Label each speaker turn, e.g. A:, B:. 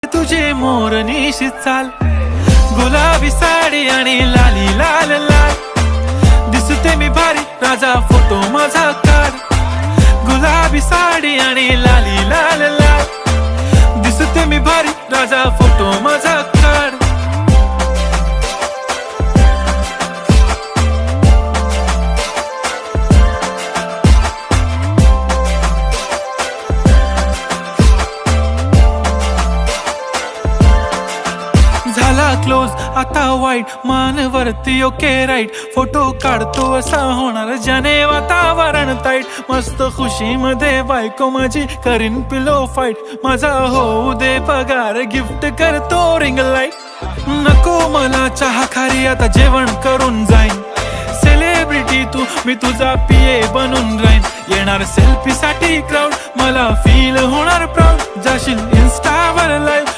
A: तुझे मोरनीशी चाल, गुलाबी साडी आणि लाली लाल लाल, दिसते मी भारी राजा फोटो माझा काढ. गुलाबी साडी आणि लाली लाल लाल, दिसते मी भारी राजा फोटो माझा काढ. झाला क्लोज आता वाईट, मानवरती ओके राईट, फोटो काढतो असा होणार ज्याने वातावरण ताईट. मस्त खुशी मध्ये बायको माझी करीन पिलो फाईट, माझा होऊ दे पगार गिफ्ट करतो रिंग लाईट. नको मला चहा खारी आता जेवण करून जाईन, सेलिब्रिटी तू मी तुझा पिये बनून राहीन. येणार सेल्फी साठी क्राऊड, मला फील होणार प्राऊड, जाशील इन्स्टावर लाईव्ह